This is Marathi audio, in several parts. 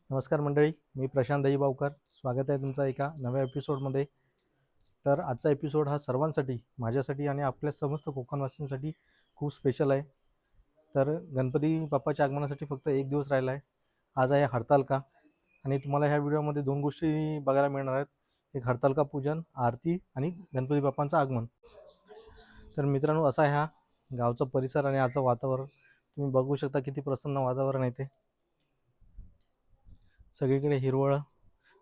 नमस्कार मंडळी, मी प्रशांत दहीबावकर. स्वागत आहे तुमचा एका नव्या एपिसोडमध्ये. तर आजचा एपिसोड हा सर्वांसाठी, माझ्यासाठी आणि आपल्या समस्त कोकणवासियांसाठी खूप स्पेशल आहे. तर गणपती बाप्पाच्या आगमनासाठी फक्त एक दिवस राहिला आहे. आज आहे हरतालिका आणि तुम्हाला ह्या व्हिडिओमध्ये दोन गोष्टी बघायला मिळणार आहेत. एक हरतालिका पूजन, आरती आणि गणपती बाप्पांचं आगमन. तर मित्रांनो, असा आहे हा गावचा परिसर आणि आजचं वातावरण. तुम्ही बघू शकता किती प्रसन्न वातावरण आहे ते. सगळीकडे हिरवळ,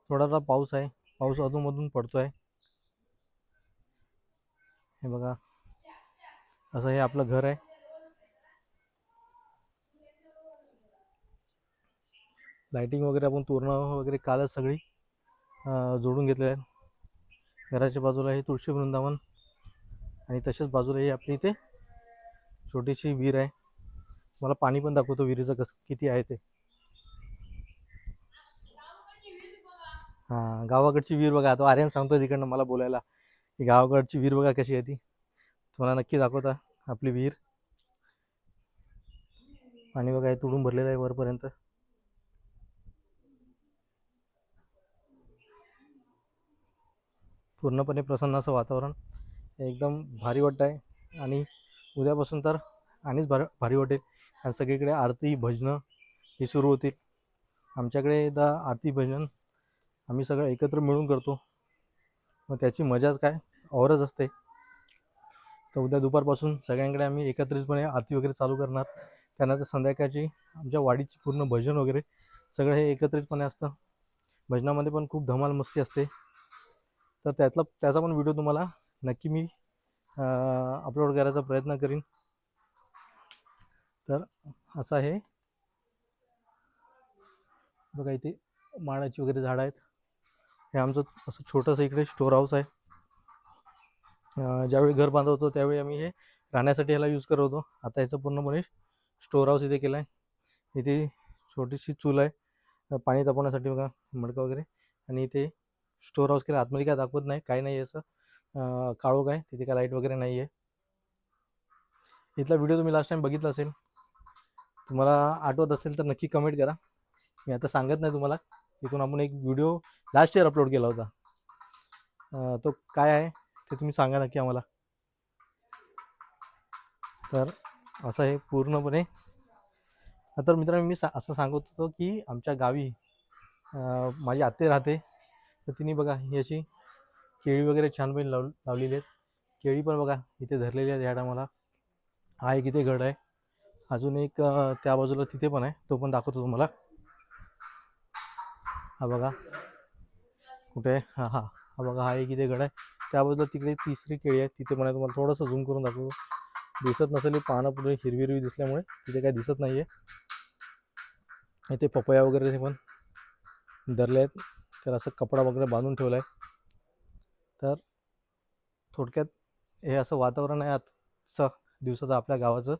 थोडासा पाऊस आहे, पाऊस अधूनमधून पडतोय. हे बघा, असं हे आपलं घर आहे. लाइटिंग वगैरे आपण तोरणं वगैरे कालच सगळी जोडून घेतलेली आहे. घराच्या बाजूला हे तुळशी वृंदावन आणि तसेच बाजूला ही आपली इथे छोटीशी विहीर आहे. मला पाणी पण दाखवतो विहिरीचं किती आहे ते. हां, गावाकडची विहीर बघा. तो आर्यन सांगतो तिकडनं मला बोलायला की गावाकडची विहीर बघा कशी आहे ती. तुम्हाला नक्की दाखवता आपली विहीर. पाणी बघा, हे तुडून भरलेलं आहे वरपर्यंत. पूर्णपणे प्रसन्न असं वातावरण, एकदम भारी वाटत आहे. आणि उद्यापासून तर आणिच भारी वाटेल, आणि सगळीकडे आरती भजनं हे सुरू होतील. आमच्याकडे एकदा आरती भजन आम्ही सगळं एकत्र मिळून करतो, मग त्याची मजाच काय औरच असते. तर उद्या दुपारपासून सगळ्यांकडे आम्ही एकत्रितपणे आरती वगैरे चालू करणार. त्यानंतर संध्याकाळची आमच्या वाडीची पूर्ण भजन वगैरे सगळं हे एकत्रितपणे असतं. भजनामध्ये पण खूप धमाल मस्ती असते. तर त्याचा पण व्हिडिओ तुम्हाला नक्की मी अपलोड करायचा प्रयत्न करीन. तर असं आहे बघा, इथे माडाची वगैरे झाडं आहेत. हे आमचं असं छोटंसं इकडे स्टोर हाऊस आहे. ज्यावेळी घर बांधत होतो त्यावेळी आम्ही हे राहण्यासाठी ह्याला यूज करत होतो. आता याचं पूर्णपणे स्टोर हाऊस इथे केलं आहे. इथे छोटीशी चूल आहे पाणी तापवण्यासाठी बघा, मडकं वगैरे. आणि इथे स्टोर हाऊस केलं. आतमध्ये काय दाखवत नाही, काही नाही असं काळोख आहे तिथे, काय लाईट वगैरे नाही आहे. इथला व्हिडिओ तुम्ही लास्ट टाइम बघितला असेल, तुम्हाला आठवत असेल तर नक्की कमेंट करा. मी आता सांगत नाही तुम्हाला. इथून आपण एक व्हिडिओ लास्ट इयर अपलोड केला होता, तो काय आहे ते तुम्ही सांगा नक्की आम्हाला. तर असं हे पूर्णपणे. तर मित्रांनो, मी असं सांगत होतो की आमच्या गावी माझी आत्ते राहते. तर तिने बघा ही अशी केळी वगैरे छानपैकी लावलेली आहेत. केळी पण बघा इथे धरलेली आहेत ह्या मला. हा एक इथे घड आहे. अजून एक त्या बाजूला तिथे पण आहे, तो पण दाखवतो तुम्हाला. हा बघा कुठे आहे, हा हा हा बघा, हा एक इथे घड आहे. त्या बाजूला तिकडे तिसरी केळी आहे, तिथे पण आहे. तुम्हाला थोडंसं झूम करून दाखवतो. दिसत नसेल, पानं पुढे हिरवी हिरवी दिसल्यामुळे तिथे काही दिसत नाही आहे. इथे पपया वगैरे ते पण धरले आहेत. तर असं कपडा वगैरे बांधून ठेवला आहे. तर थोडक्यात हे असं वातावरण आहे आजचं दिवसाचं आपल्या गावाचं.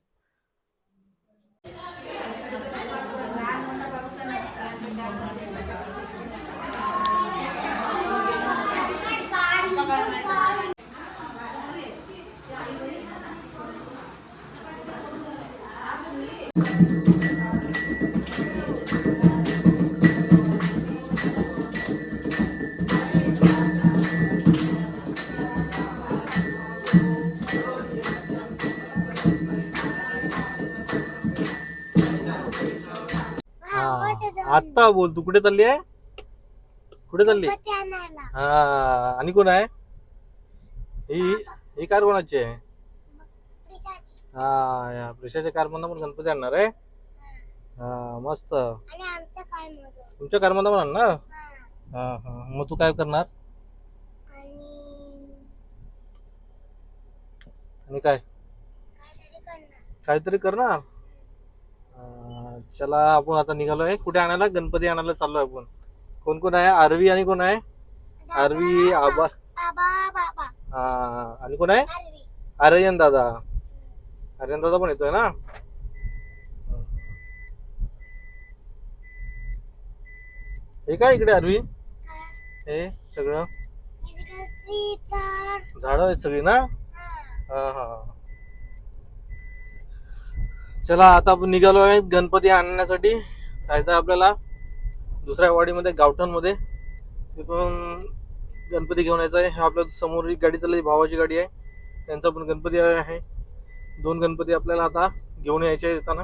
आत्ता बोल, तू कुठे चालली आहे? कुठे चालली? हा, आणि कोण आहे ही? ही कार कोणाची आहे? हा, या प्रिशाच्या कार मधून पण गणपती आणणार आहे. हा, मस्त. तुमच्या कार मधून पण आणणार? हा हा, मग तू काय करणार? आणि काय काहीतरी करणार. चला, आपण आता निघालोय कुठे आणायला? गणपती आणायला चाललोय आपण. कोण कोण आहे? आरवी आणि कोण आहे? आरवी, आबा, हा, आणि कोण आहे? आर्यन दादा. आर्यन दादा पण येतोय ना. हे काय इकडे आरवी? हे सगळं झाड आहेत सगळी ना. हा हा, चला आता आपण निघालो आहे गणपती आणण्यासाठी. जायचं आपल्याला दुसऱ्या वाडीमध्ये गावठणमध्ये, तिथून गणपती घेऊन यायचा आहे. हा आपल्या समोर एक गाडी चालली, भावाची गाडी आहे, त्यांचा पण गणपती आहे. 2 गणपती आपल्याला आता घेऊन यायचे येताना.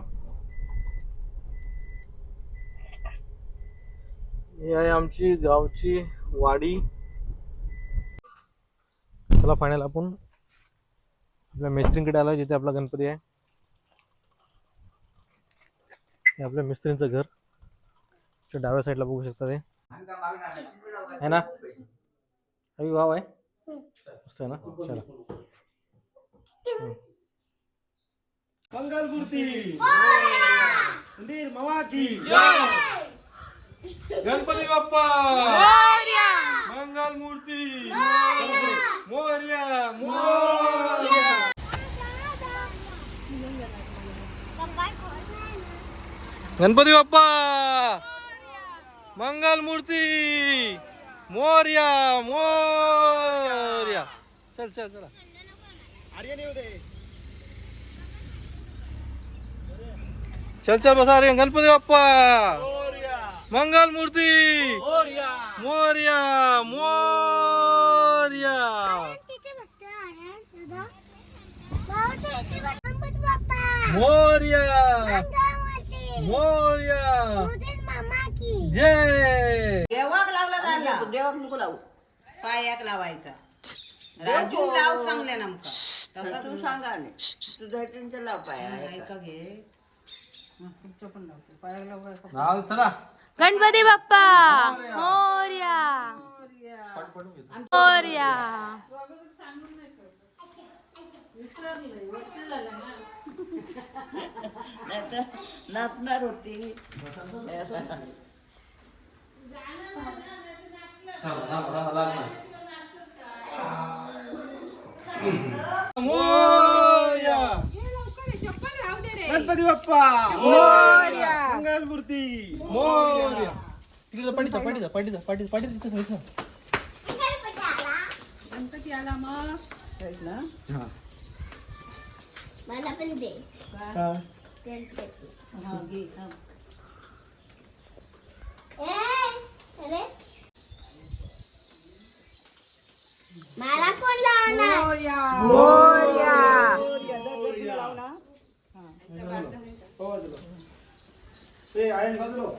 ही आहे आमची गावची वाडी. चला फायनल आपण आपल्या मिस्त्रींकडे आलो, जिथे आपला गणपती आहे. हे आपल्या मिस्त्रींचं घर डाव्या साईडला बघू शकता ते है ना. अभी वाव आहे मस्त आहे ना. चला मंगल मूर्ती मंदिर मामा की जय. गणपती बाप्पा मंगल मूर्ती मोरया मोरया. गणपती बाप्पा मंगल मूर्ती मोरया मोरया. चल चल चला चल चल बसा रे. गणपती बाप्पा मंगल मूर्ती मोरया मोरया. मोरया मोरया जय. देवाक लावला जायला देवाक नको लावू, पायाक लावायचा. राजू लाव चांगल्या नमका तसा तू सांगा तुझ्या त्यांच्या लाव पाया ऐका घे. तुमच्या पण लावतो पायाक लाव. चला गणपती बाप्पा मोरया मोरया. नाचणार होती. मोरया. गणपती बाप्पा मोरया मंगल मूर्ती मोरया. तिकडे पाठीचा पाठीचा पाठीचा पाठी पाठी तिथं जायचं. गणपती आला मग हा मला पण दे हा. गणपती. हा घे थांब. अरे मला कोण लावणार. मोरया ते आहे बाजूला.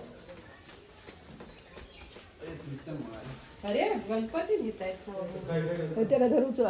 अरे गणपती घेत आहेत त्याला धरूच.